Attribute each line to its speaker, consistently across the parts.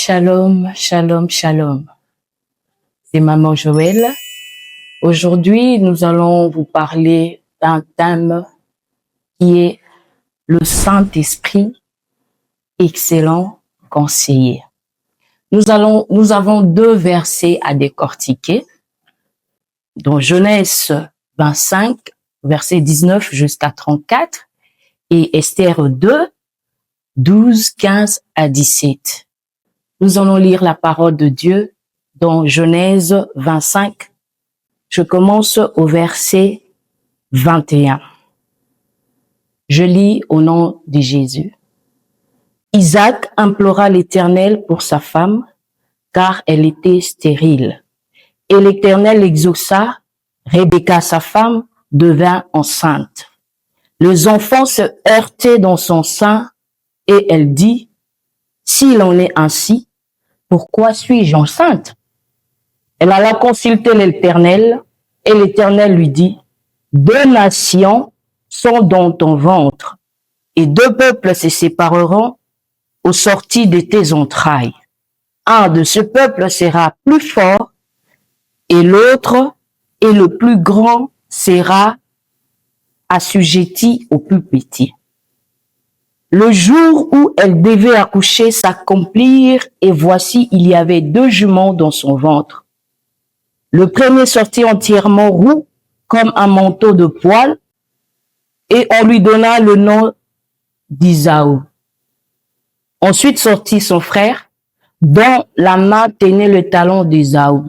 Speaker 1: Shalom, shalom, shalom. C'est Maman Joël. Aujourd'hui, nous allons vous parler d'un thème qui est le Saint-Esprit, excellent conseiller. Nous avons deux versets à décortiquer, dont Genèse 25, verset 19 jusqu'à 34, et Esther 2, 12, 15 à 17. Nous allons lire la parole de Dieu dans Genèse 25. Je commence au verset 21. Je lis au nom de Jésus. Isaac implora l'Éternel pour sa femme, car elle était stérile. Et l'Éternel exauça, Rebecca, sa femme, devint enceinte. Les enfants se heurtaient dans son sein, et elle dit, s'il en est ainsi, pourquoi suis-je enceinte? Elle alla consulter l'Éternel, et l'Éternel lui dit, deux nations sont dans ton ventre, et deux peuples se sépareront aux sorties de tes entrailles. Un de ce peuple sera plus fort, et l'autre, et le plus grand, sera assujetti au plus petit. Le jour où elle devait accoucher s'accomplir, et voici, il y avait deux juments dans son ventre. Le premier sortit entièrement roux, comme un manteau de poils, et on lui donna le nom d'Isaü. Ensuite sortit son frère, dont la main tenait le talon d'Ésaü,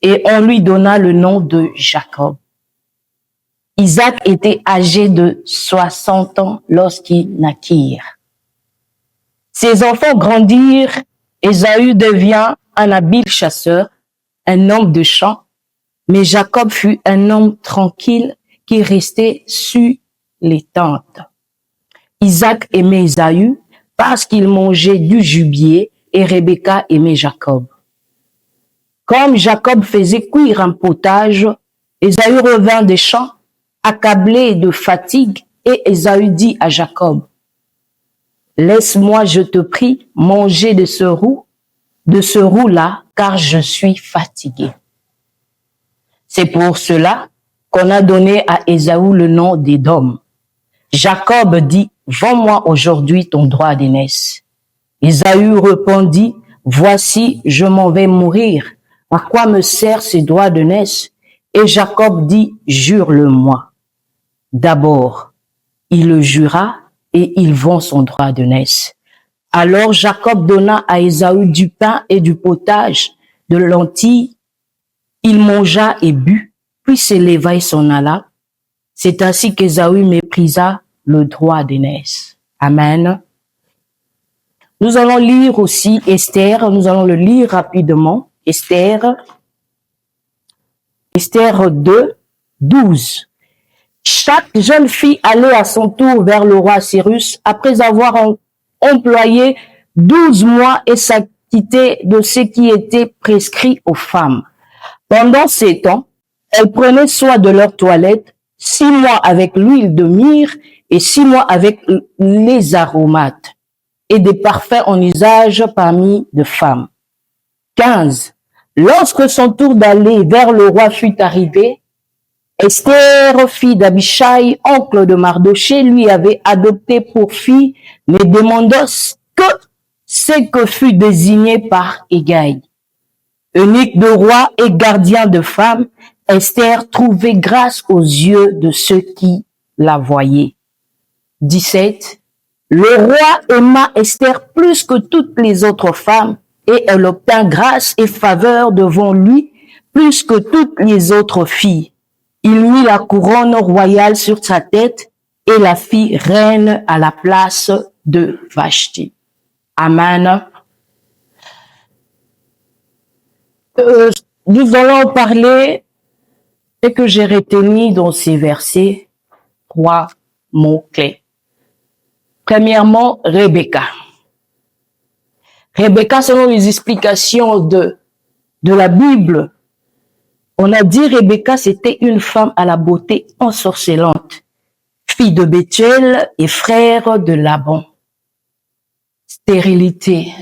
Speaker 1: et on lui donna le nom de Jacob. Isaac était âgé de 60 ans lorsqu'ils naquirent. Ses enfants grandirent, Ésaü devient un habile chasseur, un homme de champ, mais Jacob fut un homme tranquille qui restait sur les tentes. Isaac aimait Ésaü parce qu'il mangeait du gibier et Rebecca aimait Jacob. Comme Jacob faisait cuire un potage, Ésaü revint des champs, accablé de fatigue, et Ésaü dit à Jacob, « Laisse-moi, je te prie, manger de ce roux-là, car je suis fatigué. » C'est pour cela qu'on a donné à Ésaü le nom d'Édom. Jacob dit, « Vends-moi aujourd'hui ton droit d'aînesse. » Ésaü répondit, « Voici, je m'en vais mourir. À quoi me sert ce droit d'aînesse? » Et Jacob dit, « Jure-le-moi. » D'abord, il le jura et il vend son droit d'aînesse. Alors Jacob donna à Ésaü du pain et du potage, de lentilles. Il mangea et but, puis s'éleva et s'en alla. C'est ainsi qu'Ésaü méprisa le droit d'aînesse. Amen. Nous allons lire aussi Esther, nous allons le lire rapidement. Esther 2, 12. Chaque jeune fille allait à son tour vers le roi Cyrus après avoir employé 12 mois et s'acquitté de ce qui était prescrit aux femmes. Pendant ces temps, elles prenaient soin de leur toilette, 6 mois avec l'huile de myrrhe et 6 mois avec les aromates et des parfums en usage parmi les femmes. 15. Lorsque son tour d'aller vers le roi fut arrivé, Esther, fille d'Abishai, oncle de Mardoché, lui avait adopté pour fille, ne demandant que ce que fut désigné par Hégaï. Eunuque de roi et gardien de femmes, Esther trouvait grâce aux yeux de ceux qui la voyaient. 17. Le roi aima Esther plus que toutes les autres femmes, et elle obtint grâce et faveur devant lui plus que toutes les autres filles. Il mit la couronne royale sur sa tête et la fit reine à la place de Vashti. Amen. Nous allons parler ce que j'ai retenu dans ces versets, 3 mots-clés. Premièrement, Rebecca. Rebecca, selon les explications de la Bible, on a dit Rebecca, c'était une femme à la beauté ensorcelante, fille de Bethuel et frère de Laban. Stérilité,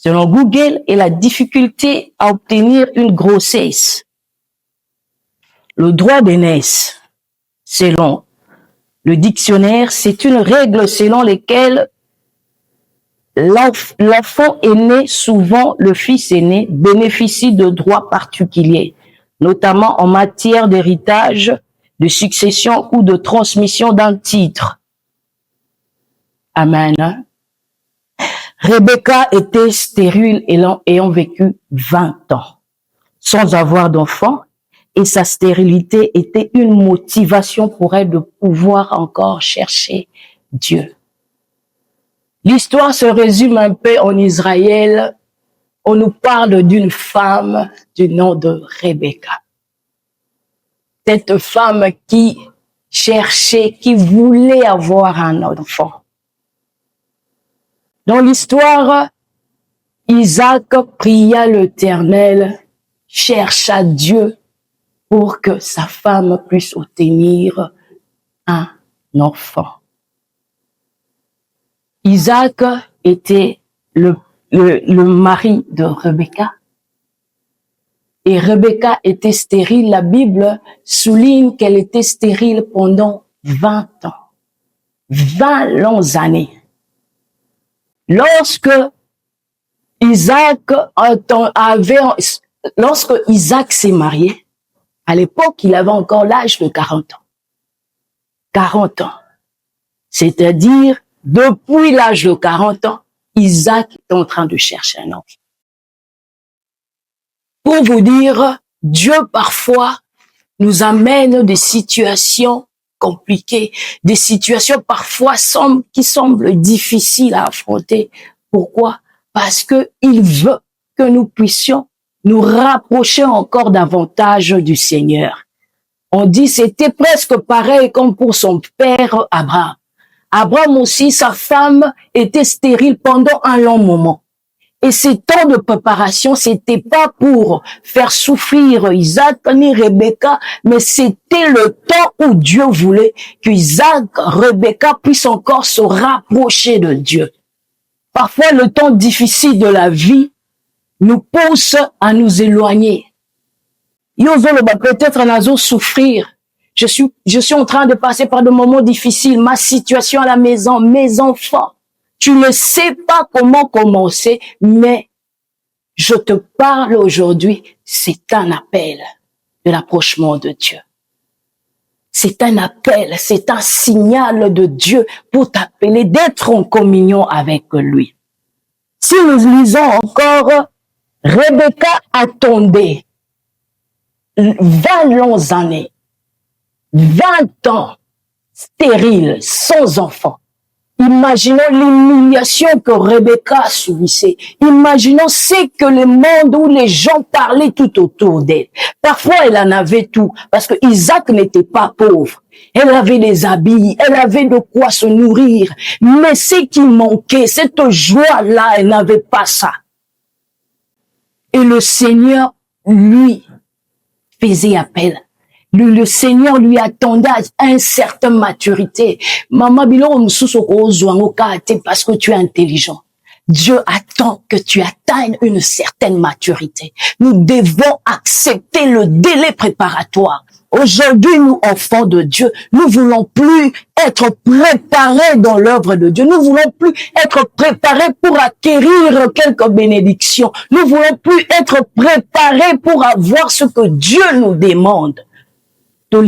Speaker 1: selon Google, est la difficulté à obtenir une grossesse. Le droit d'aînesse, selon le dictionnaire, c'est une règle selon laquelle l'enfant aîné, souvent le fils aîné, bénéficie de droits particuliers, notamment en matière d'héritage, de succession ou de transmission d'un titre. Amen. Rebecca était stérile ayant vécu 20 ans, sans avoir d'enfant, et sa stérilité était une motivation pour elle de pouvoir encore chercher Dieu. L'histoire se résume un peu en Israël. On nous parle d'une femme du nom de Rebecca. Cette femme qui cherchait, qui voulait avoir un enfant. Dans l'histoire, Isaac pria l'Éternel, chercha Dieu pour que sa femme puisse obtenir un enfant. Isaac était le mari de Rebecca. Et Rebecca était stérile. La Bible souligne qu'elle était stérile pendant 20 ans. 20 longues années. Lorsque Isaac s'est marié, à l'époque, il avait encore l'âge de 40 ans. 40 ans. C'est-à-dire, depuis l'âge de 40 ans, Isaac est en train de chercher un enfant. Pour vous dire, Dieu parfois nous amène des situations compliquées, des situations parfois qui semblent difficiles à affronter. Pourquoi? Parce que il veut que nous puissions nous rapprocher encore davantage du Seigneur. On dit c'était presque pareil comme pour son père Abraham. Abraham aussi, sa femme était stérile pendant un long moment. Et ces temps de préparation, c'était pas pour faire souffrir Isaac ni Rebecca, mais c'était le temps où Dieu voulait qu'Isaac, Rebecca puissent encore se rapprocher de Dieu. Parfois, le temps difficile de la vie nous pousse à nous éloigner. Peut-être nazo souffrir. Je suis en train de passer par des moments difficiles, ma situation à la maison, mes enfants. Tu ne sais pas comment commencer, mais je te parle aujourd'hui, c'est un appel de l'approchement de Dieu. C'est un appel, c'est un signal de Dieu pour t'appeler d'être en communion avec lui. Si nous lisons encore, Rebecca attendait 20 longues années, 20 ans, stérile, sans enfant. Imaginons l'humiliation que Rebecca subissait. Imaginons ce que le monde où les gens parlaient tout autour d'elle. Parfois, elle en avait tout, parce que Isaac n'était pas pauvre. Elle avait des habits, elle avait de quoi se nourrir. Mais ce qui manquait, cette joie-là, elle n'avait pas ça. Et le Seigneur, lui, faisait appel. Le Seigneur lui attendait à une certaine maturité. Maman Bilo, parce que tu es intelligent. Dieu attend que tu atteignes une certaine maturité. Nous devons accepter le délai préparatoire. Aujourd'hui, nous, enfants de Dieu, nous voulons plus être préparés dans l'œuvre de Dieu. Nous voulons plus être préparés pour acquérir quelques bénédictions. Nous voulons plus être préparés pour avoir ce que Dieu nous demande. Mais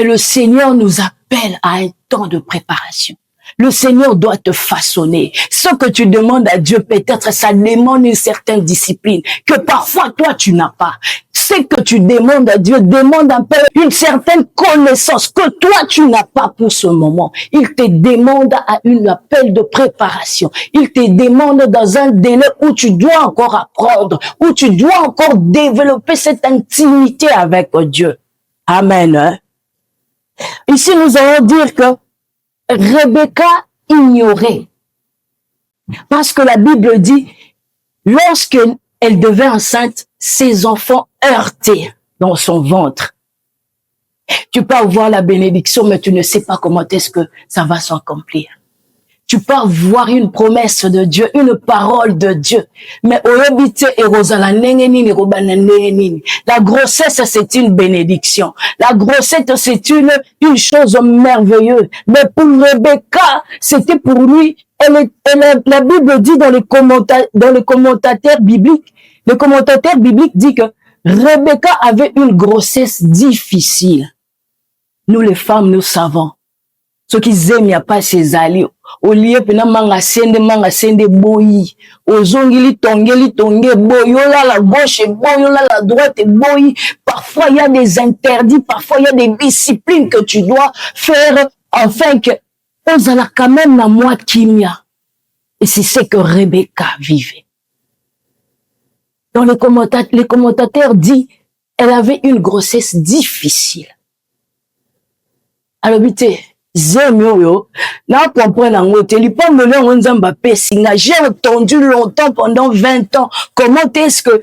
Speaker 1: le Seigneur nous appelle à un temps de préparation. Le Seigneur doit te façonner. Ce que tu demandes à Dieu, peut-être, ça demande une certaine discipline que parfois toi tu n'as pas. Ce que tu demandes à Dieu demande un peu une certaine connaissance que toi tu n'as pas pour ce moment. Il te demande à un appel de préparation. Il te demande dans un délai où tu dois encore apprendre, où tu dois encore développer cette intimité avec Dieu. Amen. Hein? Ici, nous allons dire que Rebecca ignorait. Parce que la Bible dit, lorsqu'elle devait enceinte, ses enfants heurtaient dans son ventre. Tu peux avoir la bénédiction, mais tu ne sais pas comment est-ce que ça va s'accomplir. tu peux avoir une promesse de Dieu, une parole de Dieu. Mais la grossesse, c'est une bénédiction. La grossesse, c'est une chose merveilleuse. Mais pour Rebecca, c'était pour lui, la Bible dit dans les commentateurs bibliques, le commentateur biblique dit que Rebecca avait une grossesse difficile. Nous les femmes, nous savons. Ceux qui aiment, il n'y a pas ses alliés. Au lieu de manga sende boyi. Ozongili tonge boyi. Ola la gauche boyi, ola la droite boyi. Parfois, il y a des interdits. Parfois, il y a des disciplines que tu dois faire afin que on a quand même la moi kimia. Et c'est ce que Rebecca vivait. Dans les commentateurs disent, elle avait une grossesse difficile. Alors, j'ai entendu longtemps pendant 20 ans comment est-ce que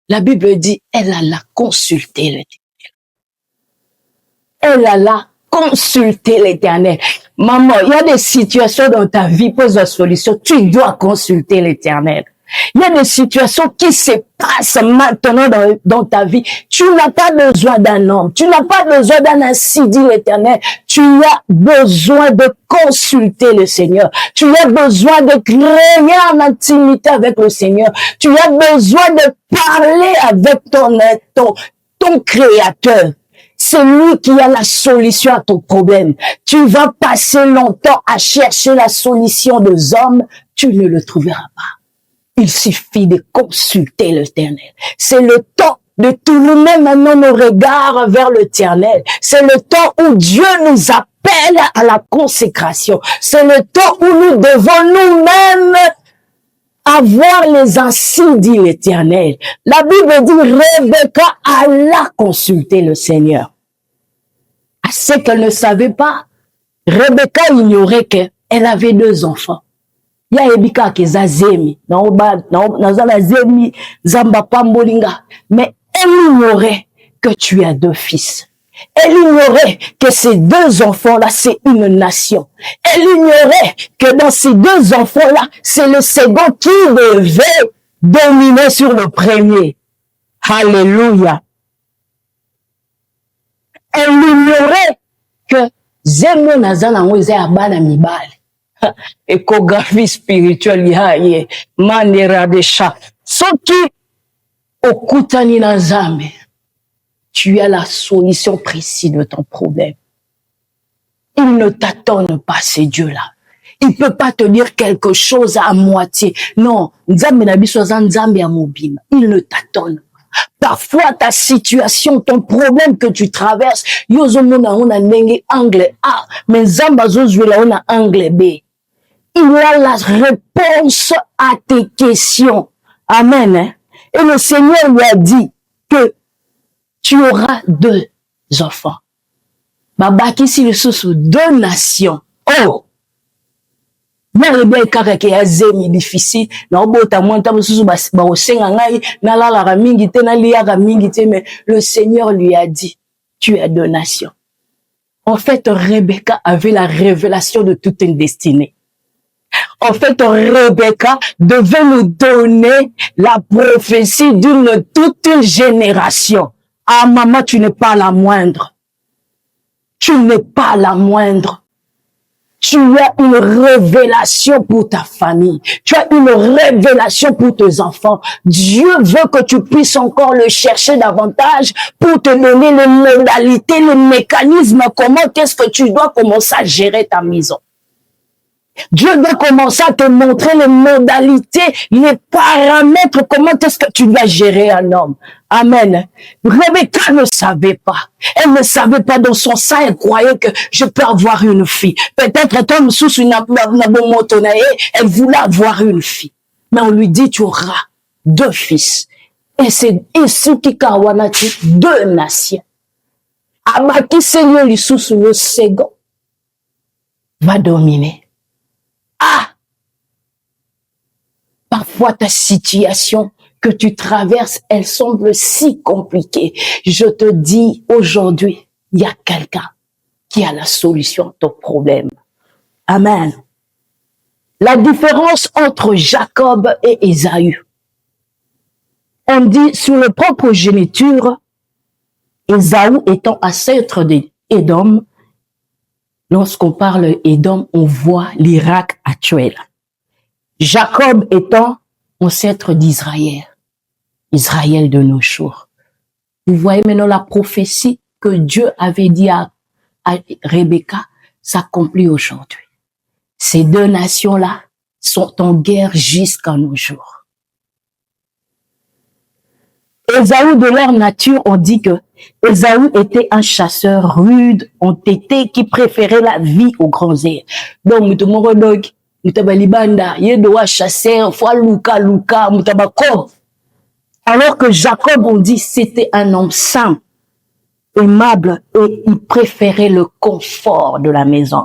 Speaker 1: la Bible dit elle alla consulter l'Éternel. Elle alla consulter l'Éternel. Maman, il y a des situations dans ta vie pour la solution, tu dois consulter l'Éternel. Il y a des situations qui se passent maintenant dans ta vie. Tu n'as pas besoin d'un homme. Tu n'as pas besoin d'un ainsi dit l'Éternel. Tu as besoin de consulter le Seigneur. Tu as besoin de créer en intimité avec le Seigneur. Tu as besoin de parler avec ton Créateur. C'est lui qui a la solution à ton problème. Tu vas passer longtemps à chercher la solution des hommes. Tu ne le trouveras pas. Il suffit de consulter l'Éternel. C'est le temps de tourner maintenant nos regards vers l'Éternel. C'est le temps où Dieu nous appelle à la consécration. C'est le temps où nous devons nous-mêmes avoir les ainsi dit l'Éternel. La Bible dit Rebecca alla consulter le Seigneur. À ce qu'elle ne savait pas, Rebecca ignorait qu'elle avait 2 enfants. Ya ebika ke zazemi na zemi zamba pambolinga, mais elle ignorait que tu as 2 fils. Elle ignorait que ces 2 enfants-là, c'est une nation. Elle ignorait que dans ces 2 enfants-là, c'est le second qui devait dominer sur le premier. Alléluia. Elle ignorait que Zemo Nazana Moïse Abana Mibale. Échographie spirituelle yaye manera de chat. Soki okutani na Nzambe, tu as la solution précise de ton problème. Il ne t'attend pas, ces dieux-là. Il ne peut pas te dire quelque chose à moitié. Non, Nzambe na biso za Nzambe ya mobima. Il ne t'attend pas. Parfois, ta situation, ton problème que tu traverses, yozomona on a nenge angle A, mais Nzamba zozwela on a angle B. Il a la réponse à tes questions. Amen. Et le Seigneur lui a dit que tu auras 2 enfants. Babaki si le sous 2 nations. Oh! Rebecca a zemi difficile. Na obota mwanta mususu ba osenga ngai na lala ka mingi te na lia ka mingi te, mais le Seigneur lui a dit tu as 2 nations. En fait, Rebecca avait la révélation de toute une destinée. En fait, Rebecca devait nous donner la prophétie d'une toute une génération. Ah, maman, tu n'es pas la moindre. Tu n'es pas la moindre. Tu as une révélation pour ta famille. Tu as une révélation pour tes enfants. Dieu veut que tu puisses encore le chercher davantage pour te donner les modalités, les mécanismes, comment est-ce que tu dois commencer à gérer ta maison. Dieu doit commencer à te montrer les modalités, les paramètres, comment est-ce que tu dois gérer un homme. Amen. Rebecca ne savait pas. Elle ne savait pas dans son sein, elle croyait que je peux avoir une fille. Peut-être Tom sous une elle voulait avoir une fille. Mais on lui dit, tu auras 2 fils. Et c'est ici qui kawanati 2 nations. Abaki Seigneur sous le second va dominer. Ah! Parfois ta situation que tu traverses, elle semble si compliquée. Je te dis aujourd'hui, il y a quelqu'un qui a la solution à ton problème. Amen. La différence entre Jacob et Ésaü. On dit sur le propre progéniture, Ésaü étant ancêtre d'Édom. Lorsqu'on parle d'Édom, on voit l'Irak actuel. Jacob étant ancêtre d'Israël, Israël de nos jours. Vous voyez maintenant la prophétie que Dieu avait dit à Rebecca s'accomplit aujourd'hui. Ces deux nations-là sont en guerre jusqu'à nos jours. Ésaü, de leur nature, on dit que Ésaü était un chasseur rude, entêté, qui préférait la vie aux grands airs. Donc, mutabalibanda, yedoa chasseur, fois luka, mutabako. Alors que Jacob, on dit, c'était un homme saint, aimable, et il préférait le confort de la maison.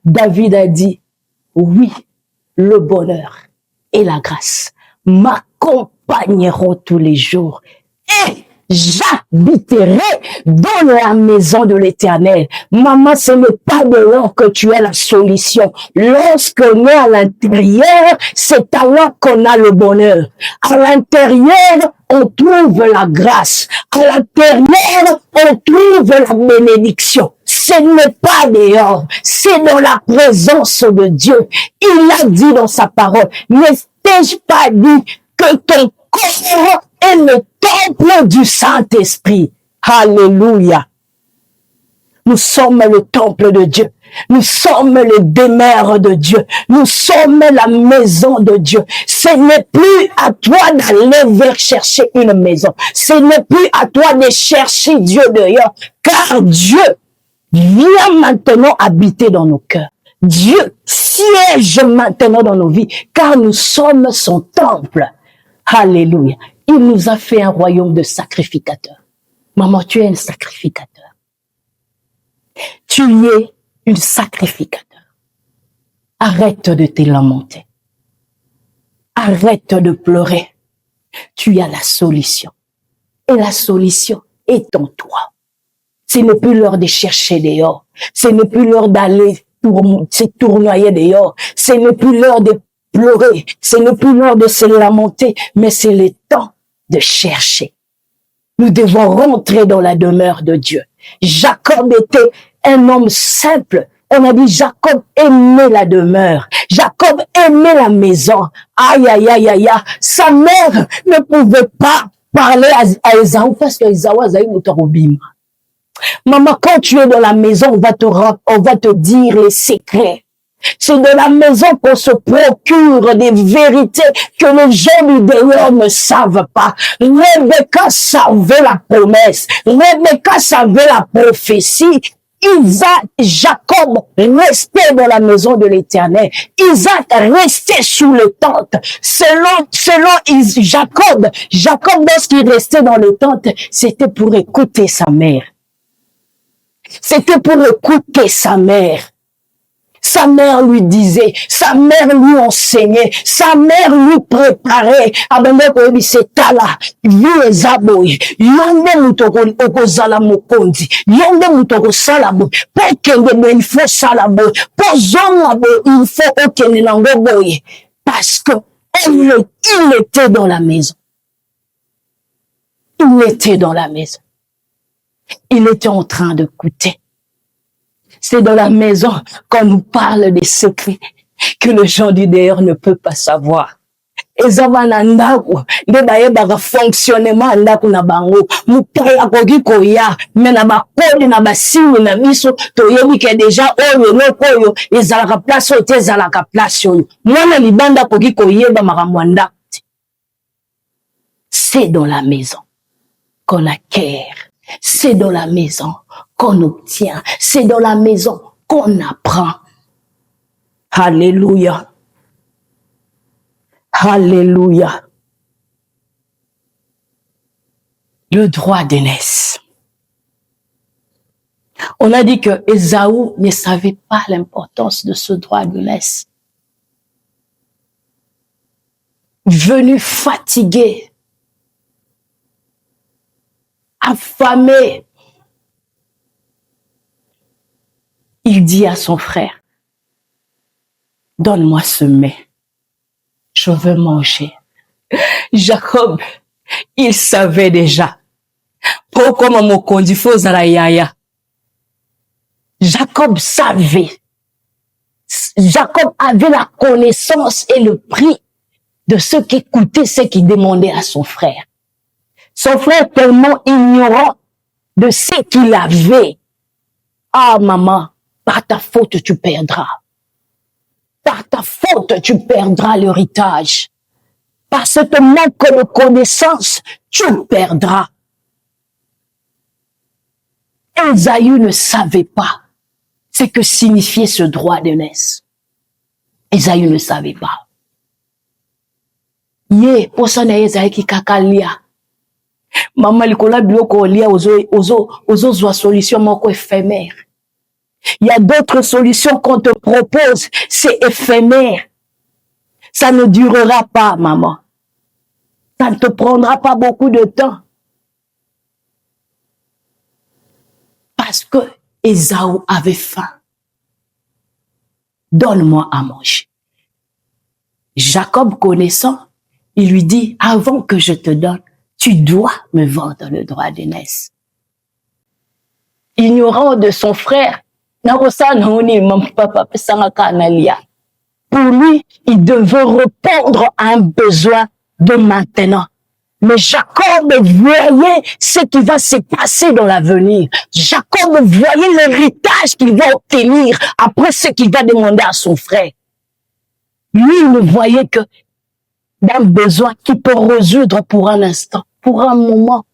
Speaker 1: David a dit, oui, le bonheur et la grâce m'accompagneront tous les jours et j'habiterai dans la maison de l'Éternel. Maman, ce n'est pas de l'or que tu es la solution. Lorsqu'on est à l'intérieur, c'est alors qu'on a le bonheur. À l'intérieur, on trouve la grâce. À l'intérieur, on trouve la bénédiction. Ce n'est pas dehors, c'est dans la présence de Dieu. Il a dit dans sa parole, n'ai-je pas dit que ton corps est le temple du Saint-Esprit? Alléluia. Nous sommes le temple de Dieu. Nous sommes les demeures de Dieu. Nous sommes la maison de Dieu. Ce n'est plus à toi d'aller vers chercher une maison. Ce n'est plus à toi de chercher Dieu dehors. Car Dieu vient maintenant habiter dans nos cœurs. Dieu siège maintenant dans nos vies. Car nous sommes son temple. Alléluia. Il nous a fait un royaume de sacrificateurs. Maman, tu es un sacrificateur. Tu es une sacrificateur. Arrête de te lamenter. Arrête de pleurer. Tu as la solution. Et la solution est en toi. Ce n'est plus l'heure de chercher dehors. Ce n'est plus l'heure d'aller se tournoyer dehors. Ce n'est plus l'heure de pleurer. Ce n'est plus l'heure de se lamenter. Mais c'est le temps de chercher. Nous devons rentrer dans la demeure de Dieu. Jacob était un homme simple. On a dit Jacob aimait la demeure. Jacob aimait la maison. Aïe, aïe, aïe, aïe, aïe. Sa mère ne pouvait pas parler à Ésaü parce qu'Ésaü a eu Moutarobim. Maman, quand tu es dans la maison, on va te dire les secrets. C'est de la maison qu'on se procure des vérités que les gens du dehors ne savent pas. Rebecca savait la promesse. Rebecca savait la prophétie. Jacob restait dans la maison de l'Éternel. Isaac restait sous le tente. Selon Jacob, lorsqu'il restait dans le tente, c'était pour écouter sa mère. C'était pour écouter sa mère. Sa mère lui disait, sa mère lui enseignait, sa mère lui préparait. Abandonne c'est là, vieux zaboy, yonde mutoko okozala mokonzi, yonde mutoko salabo, pour que il faut salabo, pour zonabo il faut okene nango boye, parce que il était dans la maison. Il était dans la maison. Il était en train de goûter. C'est dans la maison qu'on nous parle des secrets que le gens du dehors ne peut pas savoir. Ezabana ndako, ndebaye baga fonctionnement ndako na bango, mutala koki koya, mena bakodi na basini na biso, toyebi ke déjà oyo lokoyo, ezalaka place oyo te ezalaka place oyo. Mwana libanda koki koyeba makambo ndako. C'est dans la maison qu'on acquiert. C'est dans la maison qu'on obtient. C'est dans la maison qu'on apprend. Alléluia. Alléluia. Le droit d'aînesse. On a dit que Ésaü ne savait pas l'importance de ce droit d'aînesse. Venu fatigué, affamé, il dit à son frère, donne-moi ce mets, je veux manger. Jacob, il savait déjà. Pourquoi mon condifo zarayaya? Jacob savait. Jacob avait la connaissance et le prix de ce qu'écoutait, ce qu'il demandait à son frère. Son frère tellement ignorant de ce qu'il avait. Ah maman, par ta faute tu perdras. Par ta faute tu perdras l'héritage. Par ce manque de connaissance, tu perdras. Esaü ne savait pas ce que signifiait ce droit d'aînesse. Esaü ne savait pas. Ye, posa na Esaü ki kakalia. Maman likola biloko lia ozo zwa solution moko éphémère. Il y a d'autres solutions qu'on te propose, c'est éphémère. Ça ne durera pas, maman. Ça ne te prendra pas beaucoup de temps. Parce que Ésaü avait faim. Donne-moi à manger. Jacob connaissant, il lui dit, avant que je te donne, tu dois me vendre le droit d'aînesse. Ignorant de son frère, pour lui, il devait répondre à un besoin de maintenant. Mais Jacob voyait ce qui va se passer dans l'avenir. Jacob voyait l'héritage qu'il va obtenir après ce qu'il va demander à son frère. Lui, il ne voyait que d'un besoin qui peut résoudre pour un instant, pour un moment.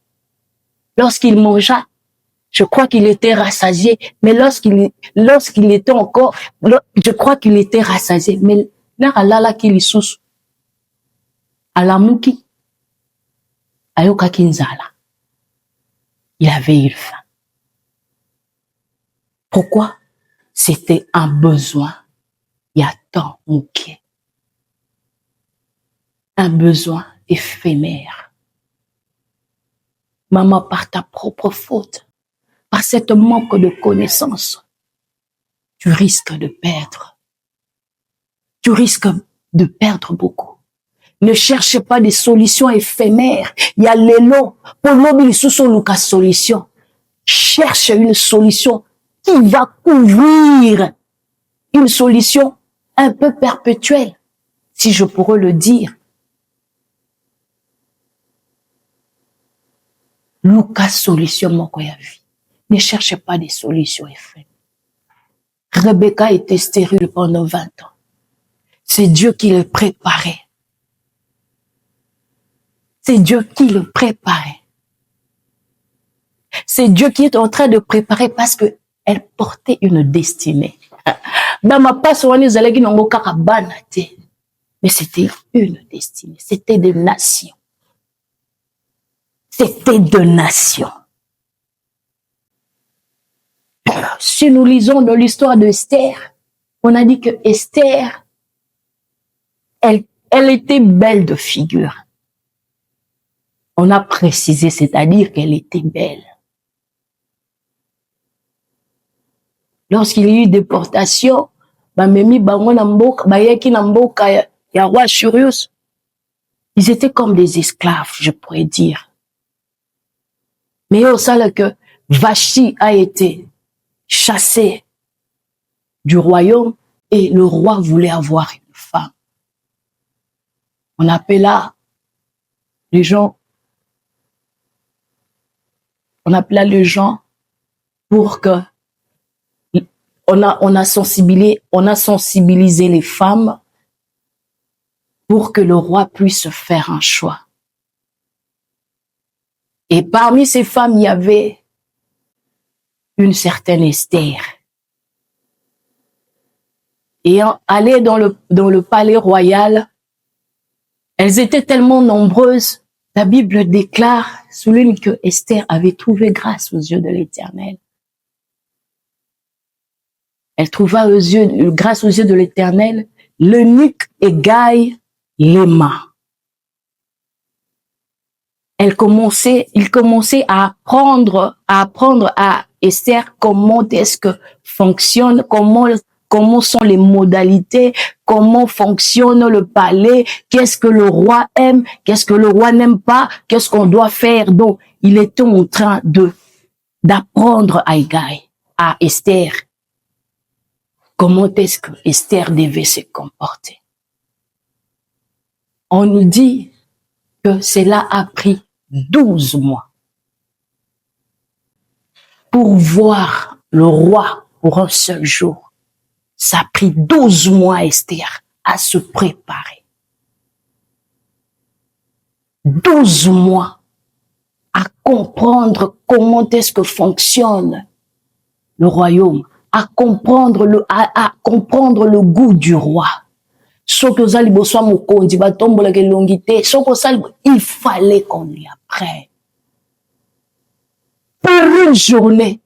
Speaker 1: Lorsqu'il mangea, je crois qu'il était rassasié, mais lorsqu'il était encore, je crois qu'il était rassasié, mais là qu'il sous à la mouki, ayoka kinzala, il avait eu faim. Pourquoi? C'était un besoin. Il y a tant mouki. Un besoin éphémère. Maman, par ta propre faute, par cette manque de connaissance, tu risques de perdre. Tu risques de perdre beaucoup. Ne cherche pas des solutions éphémères. Il y a l'élo. Pour l'obéir sous son solution. Cherche une solution qui va couvrir une solution un peu perpétuelle, si je pourrais le dire. Lucas solution moko ya vie. Ne cherchez pas des solutions éphémères. Rebecca était stérile pendant 20 ans. C'est Dieu qui le préparait. C'est Dieu qui le préparait. C'est Dieu qui est en train de préparer parce que elle portait une destinée. Dans ma passe, mais c'était une destinée. C'était des nations. C'était de nations. Si nous lisons dans l'histoire d'Esther, on a dit que Esther, elle était belle de figure. On a précisé, c'est-à-dire qu'elle était belle. Lorsqu'il y a eu déportation, ils étaient comme des esclaves, je pourrais dire. Mais au sein que Vachi a été chassé du royaume et le roi voulait avoir une femme. On appela les gens pour que on a sensibilisé les femmes pour que le roi puisse faire un choix. Et parmi ces femmes, il y avait une certaine Esther. Et allées dans le palais royal, elles étaient tellement nombreuses, la Bible souligne que Esther avait trouvé grâce aux yeux de l'Éternel. Elle trouva grâce aux yeux de l'Éternel, l'eunuque Hégai Léma. Il commençait à apprendre à Esther comment est-ce que fonctionne, comment sont les modalités, comment fonctionne le palais, qu'est-ce que le roi aime, qu'est-ce que le roi n'aime pas, qu'est-ce qu'on doit faire. Donc, il était en train d'apprendre à Hegai, à Esther, comment est-ce que Esther devait se comporter. On nous dit que cela a pris 12 mois pour voir le roi pour un seul jour. Ça a pris 12 mois, Esther, à se préparer. 12 mois à comprendre comment est-ce que fonctionne le royaume, à comprendre le goût du roi. Il fallait qu'on y apprenne. Pour une journée,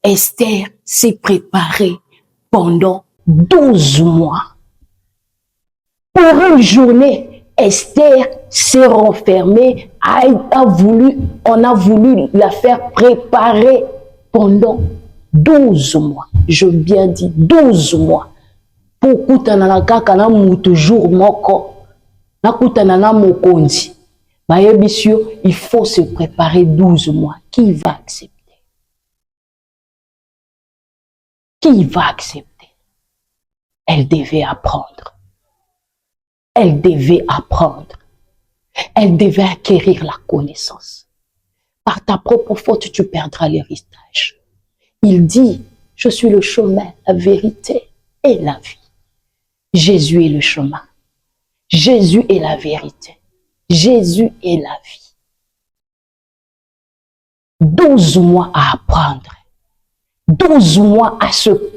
Speaker 1: Esther s'est préparée pendant 12 mois. Pour une journée, Esther s'est renfermée, on a voulu la faire préparer pendant 12 mois. Je bien dis 12 mois. Pour kutana kaka na mutu jour moko, na kutana na mokonzi. Il faut se préparer 12 mois. Qui va accepter? Qui va accepter? Elle devait apprendre. Elle devait apprendre. Elle devait acquérir la connaissance. Par ta propre faute, tu perdras l'héritage. Il dit, je suis le chemin, la vérité et la vie. Jésus est le chemin. Jésus est la vérité. Jésus est la vie. 12 mois à apprendre. 12 mois à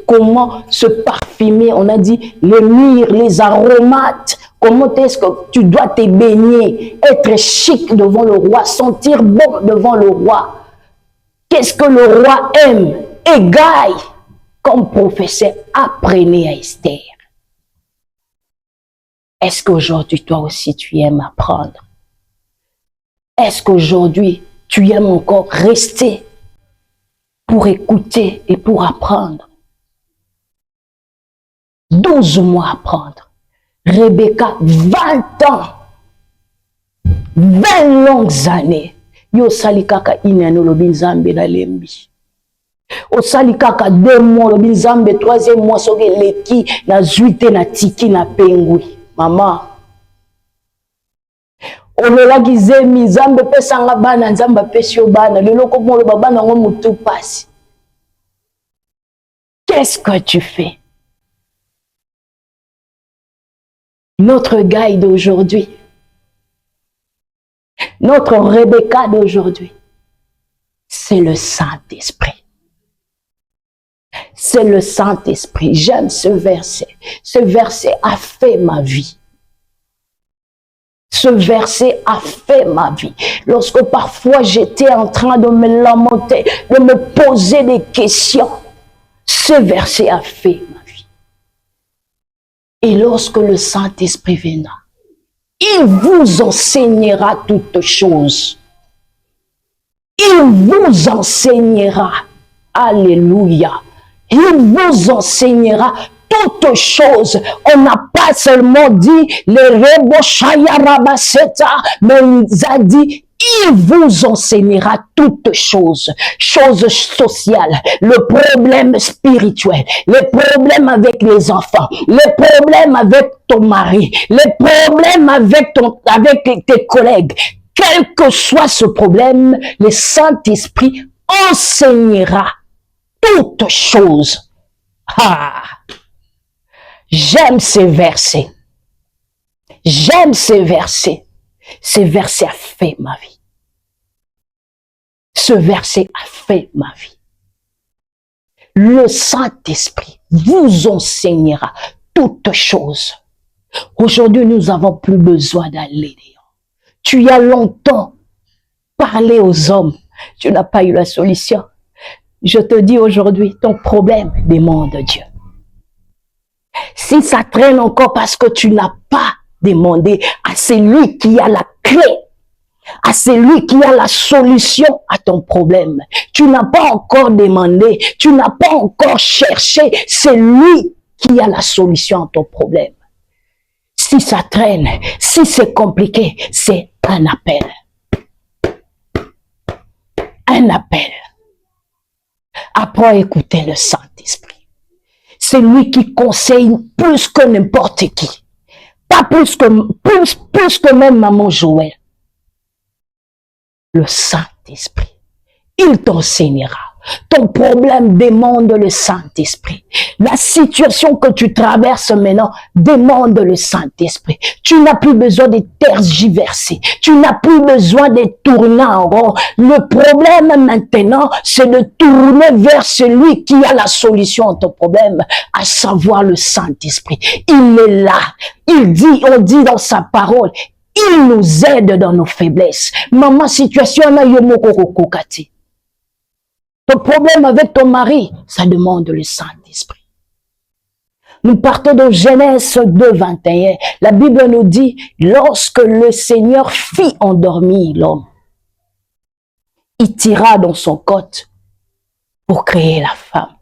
Speaker 1: comment se parfumer. On a dit les myrrhes, les aromates. Comment est-ce que tu dois te baigner, être chic devant le roi, sentir bon devant le roi. Qu'est-ce que le roi aime? Hegai, comme professeur, apprenez à Esther. Est-ce qu'aujourd'hui, toi aussi, tu aimes apprendre? Est-ce qu'aujourd'hui, tu aimes encore rester pour écouter et pour apprendre? 12 mois à apprendre. Rebecca, 20 ans. 20 longues années. Yo salikaka inano lobinzambe na lembi. O salikaka 2 mois lobinzambe 3e mois soke leki na zuite na tiki na pengui. Maman. Ololaki zemi zambe pesanga bana nzamba pesio bana lelo ko mo lo bana ngo mutu pasi. Qu'est-ce que tu fais? Notre guide d'aujourd'hui, notre Rebecca d'aujourd'hui, c'est le Saint-Esprit. C'est le Saint-Esprit. J'aime ce verset. Ce verset a fait ma vie. Ce verset a fait ma vie. Lorsque parfois j'étais en train de me lamenter, de me poser des questions, ce verset a fait ma vie. Et lorsque le Saint-Esprit viendra, il vous enseignera toutes choses. Il vous enseignera. Alléluia. Il vous enseignera toutes choses. On n'a pas seulement dit les rebo shaya rabaseta, mais il a dit il vous enseignera toutes choses, choses sociales, le problème spirituel, les problèmes avec les enfants, les problèmes avec ton mari, les problèmes avec tes collègues. Quel que soit ce problème, le Saint-Esprit enseignera toutes choses. Ah! J'aime ces versets. J'aime ces versets. Ce verset a fait ma vie. Ce verset a fait ma vie. Le Saint-Esprit vous enseignera toutes choses. Aujourd'hui, nous n'avons plus besoin d'aller dehors. Tu as longtemps parlé aux hommes. Tu n'as pas eu la solution. Je te dis aujourd'hui, ton problème demande Dieu. Si ça traîne encore parce que tu n'as pas demandé à celui qui a la clé, à celui qui a la solution à ton problème. Tu n'as pas encore demandé, tu n'as pas encore cherché, c'est lui qui a la solution à ton problème. Si ça traîne, si c'est compliqué, c'est un appel. Un appel. Apprends à écouter le Saint-Esprit. C'est lui qui conseille plus que n'importe qui. Pas plus que même maman Joël. Le Saint-Esprit. Il t'enseignera. Ton problème demande le Saint-Esprit. La situation que tu traverses maintenant demande le Saint-Esprit. Tu n'as plus besoin de tergiverser. Tu n'as plus besoin de tourner en rond. Le problème maintenant, c'est de tourner vers celui qui a la solution à ton problème, à savoir le Saint-Esprit. Il est là. On dit dans sa parole, il nous aide dans nos faiblesses. Maman, situation na yomoko kokokati. Ton problème avec ton mari, ça demande le Saint-Esprit. Nous partons de Genèse 2, 21. La Bible nous dit, lorsque le Seigneur fit endormir l'homme, il tira dans son côte pour créer la femme.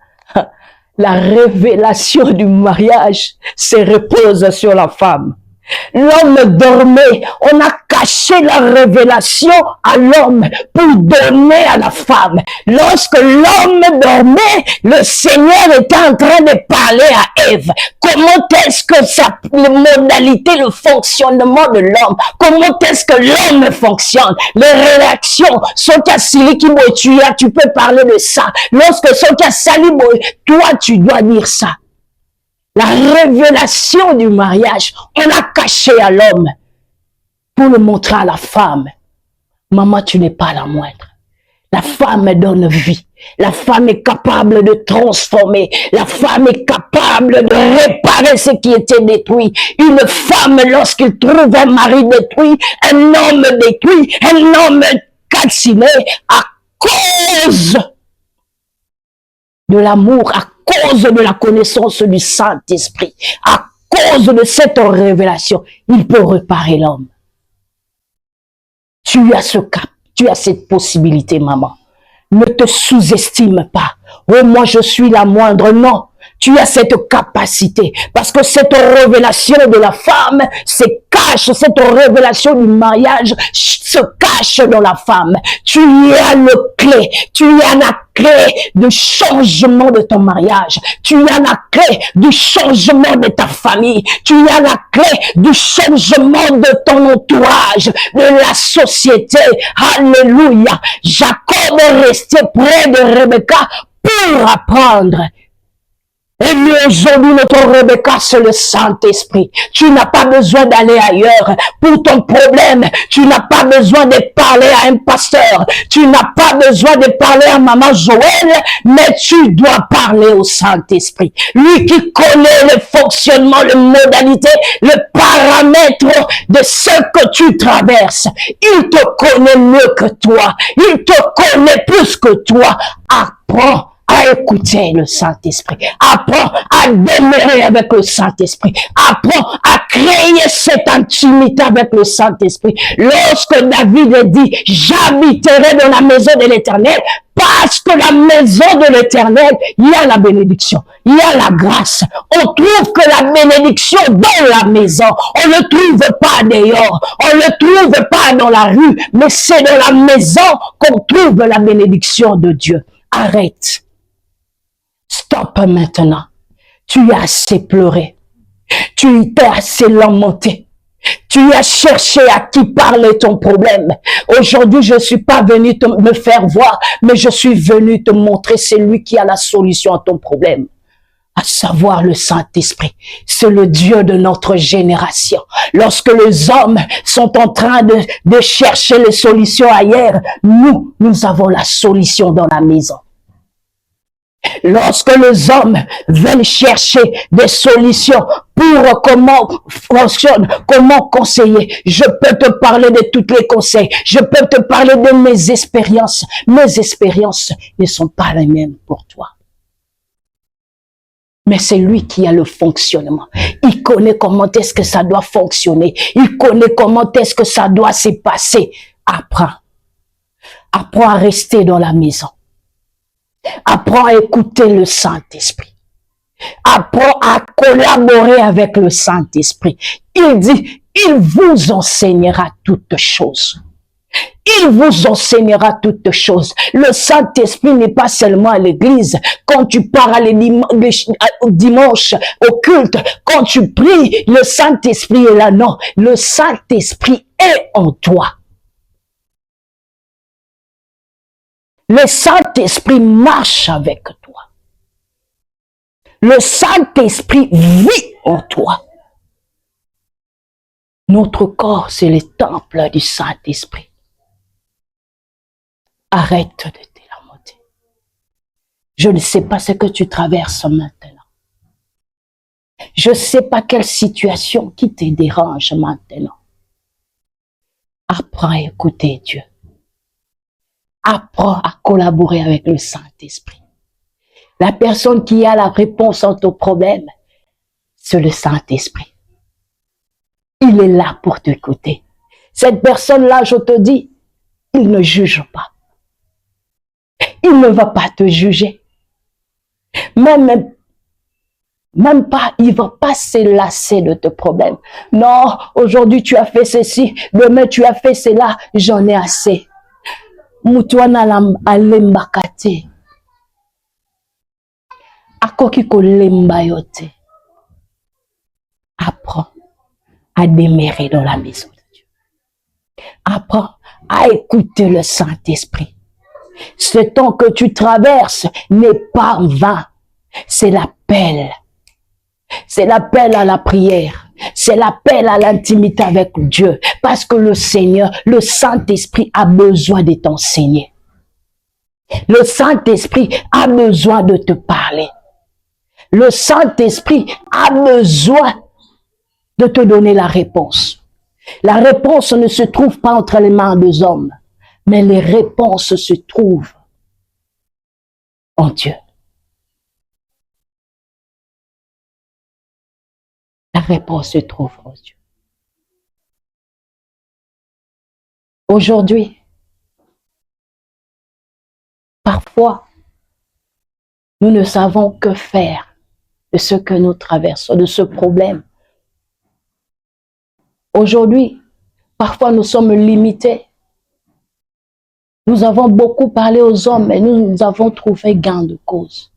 Speaker 1: La révélation du mariage se repose sur la femme. L'homme dormait, on a caché la révélation à l'homme pour donner à la femme. Lorsque l'homme dormait, le Seigneur était en train de parler à Ève. Comment est-ce que la modalité, le fonctionnement de l'homme, comment est-ce que l'homme fonctionne, les réactions, tu peux parler de ça. Lorsque toi tu dois dire ça. La révélation du mariage, on a caché à l'homme pour le montrer à la femme. Maman, tu n'es pas la moindre. La femme donne vie. La femme est capable de transformer. La femme est capable de réparer ce qui était détruit. Une femme, lorsqu'il trouve un mari détruit, un homme détruit, un homme calciné, à cause de l'amour, à cause de la connaissance du Saint-Esprit, à cause de cette révélation, il peut réparer l'homme. Tu as ce cap, tu as cette possibilité, maman. Ne te sous-estime pas. Oh, moi je suis la moindre. Non, tu as cette capacité. Parce que cette révélation de la femme se cache, cette révélation du mariage se cache dans la femme. Tu as le clé, tu as la clé du changement de ton mariage. Tu as la clé du changement de ta famille. Tu as la clé du changement de ton entourage, de la société. Alléluia. Jacob est resté près de Rebecca pour apprendre. Et bien aujourd'hui, notre Rebecca, c'est le Saint-Esprit. Tu n'as pas besoin d'aller ailleurs pour ton problème. Tu n'as pas besoin de parler à un pasteur. Tu n'as pas besoin de parler à maman Joël, mais tu dois parler au Saint-Esprit. Lui qui connaît le fonctionnement, les modalités, le paramètre de ce que tu traverses. Il te connaît mieux que toi. Il te connaît plus que toi. Apprends à écouter le Saint-Esprit. Apprends à demeurer avec le Saint-Esprit. Apprends à créer cette intimité avec le Saint-Esprit. Lorsque David dit, j'habiterai dans la maison de l'Éternel, parce que la maison de l'Éternel, il y a la bénédiction, il y a la grâce. On trouve que la bénédiction dans la maison. On ne le trouve pas dehors. On ne le trouve pas dans la rue. Mais c'est dans la maison qu'on trouve la bénédiction de Dieu. Arrête. Stop maintenant. Tu as assez pleuré. Tu t'es assez lamenté. Tu as cherché à qui parler ton problème. Aujourd'hui, je ne suis pas venu me faire voir, mais je suis venu te montrer celui qui a la solution à ton problème. À savoir le Saint-Esprit. C'est le Dieu de notre génération. Lorsque les hommes sont en train de chercher les solutions ailleurs, nous avons la solution dans la maison. Lorsque les hommes veulent chercher des solutions pour comment fonctionne, comment conseiller, je peux te parler de tous les conseils, je peux te parler de mes expériences. Mes expériences ne sont pas les mêmes pour toi. Mais c'est lui qui a le fonctionnement. Il connaît comment est-ce que ça doit fonctionner. Il connaît comment est-ce que ça doit se passer. Apprends. Apprends à rester dans la maison. Apprends à écouter le Saint-Esprit. Apprends à collaborer avec le Saint-Esprit. Il dit, il vous enseignera toutes choses. Il vous enseignera toutes choses. Le Saint-Esprit n'est pas seulement à l'église. Quand tu pars dimanche au culte, quand tu pries, le Saint-Esprit est là. Non, le Saint-Esprit est en toi. Le Saint-Esprit marche avec toi. Le Saint-Esprit vit en toi. Notre corps, c'est le temple du Saint-Esprit. Arrête de t'élamenter. Je ne sais pas ce que tu traverses maintenant. Je ne sais pas quelle situation qui te dérange maintenant. Apprends à écouter Dieu. Apprends à collaborer avec le Saint-Esprit. La personne qui a la réponse à ton problème, c'est le Saint-Esprit. Il est là pour t'écouter. Cette personne-là, je te dis, il ne juge pas. Il ne va pas te juger. Même pas, il ne va pas se lasser de tes problèmes. Non, aujourd'hui tu as fait ceci, demain tu as fait cela, j'en ai assez. Mutuana alembakate. Akoki kolemba yote. Apprends à demeurer dans la maison de Dieu. Apprends à écouter le Saint-Esprit. Ce temps que tu traverses n'est pas vain. C'est l'appel. C'est l'appel à la prière. C'est l'appel à l'intimité avec Dieu. Parce que le Seigneur, le Saint-Esprit a besoin de t'enseigner. Le Saint-Esprit a besoin de te parler. Le Saint-Esprit a besoin de te donner la réponse. La réponse ne se trouve pas entre les mains des hommes, mais les réponses se trouvent en Dieu. La réponse se trouve en Dieu. Aujourd'hui, parfois, nous ne savons que faire de ce que nous traversons, de ce problème. Aujourd'hui, parfois nous sommes limités. Nous avons beaucoup parlé aux hommes et nous avons trouvé gain de cause.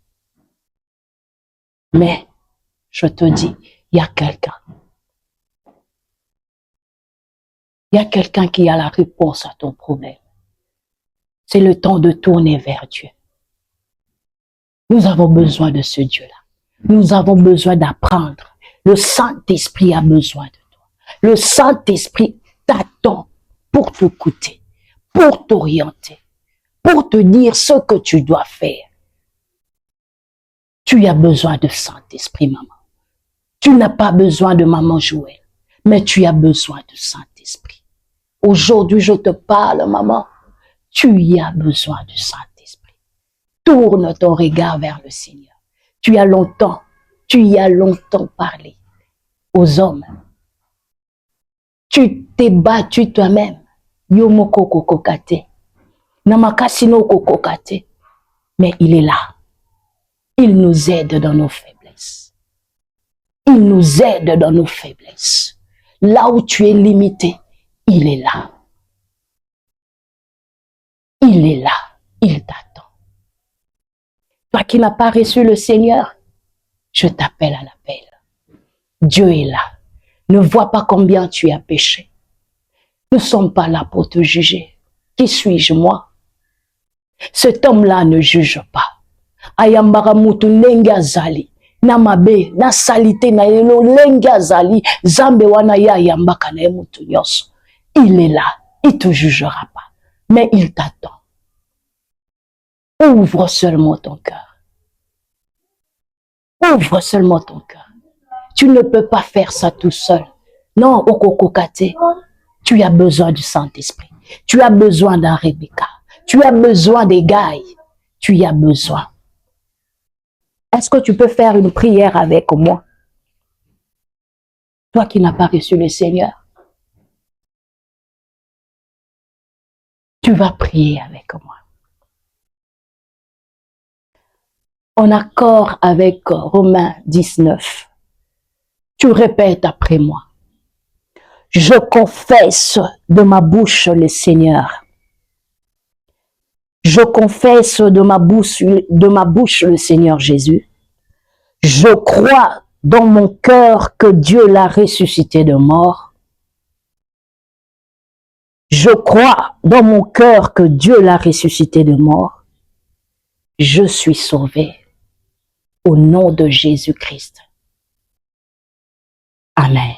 Speaker 1: Mais, je te dis, il y a quelqu'un. Il y a quelqu'un qui a la réponse à ton problème. C'est le temps de tourner vers Dieu. Nous avons besoin de ce Dieu-là. Nous avons besoin d'apprendre. Le Saint-Esprit a besoin de toi. Le Saint-Esprit t'attend pour t'écouter, pour t'orienter, pour te dire ce que tu dois faire. Tu as besoin de Saint-Esprit, maman. Tu n'as pas besoin de maman Joël, mais tu as besoin de Saint-Esprit. Aujourd'hui, je te parle, maman. Tu as besoin du Saint-Esprit. Tourne ton regard vers le Seigneur. Tu y as longtemps parlé aux hommes. Tu t'es battu toi-même. Yomoko kokokate. Namakasino kokokate. Mais il est là. Il nous aide dans nos faiblesses. Il nous aide dans nos faiblesses. Là où tu es limité, il est là. Il est là. Il t'attend. Toi qui n'as pas reçu le Seigneur, je t'appelle à l'appel. Dieu est là. Ne vois pas combien tu as péché. Nous ne sommes pas là pour te juger. Qui suis-je, moi? Cet homme-là ne juge pas. Ayambara mutu nenga zali. Na mabe, na salite na yelo lenga zali. Zambe wana ya yambaka na mutu nyonso. Il est là. Il ne te jugera pas. Mais il t'attend. Ouvre seulement ton cœur. Ouvre seulement ton cœur. Tu ne peux pas faire ça tout seul. Non, okokokate. Tu as besoin du Saint-Esprit. Tu as besoin d'un Rebecca. Tu as besoin des Gaï. Tu y as besoin. Est-ce que tu peux faire une prière avec moi? Toi qui n'as pas reçu le Seigneur. Tu vas prier avec moi. En accord avec Romains 19, tu répètes après moi. Je confesse de ma bouche le Seigneur. Je confesse de ma bouche le Seigneur Jésus. Je crois dans mon cœur que Dieu l'a ressuscité de mort. Je crois dans mon cœur que Dieu l'a ressuscité de mort. Je suis sauvé au nom de Jésus-Christ. Amen.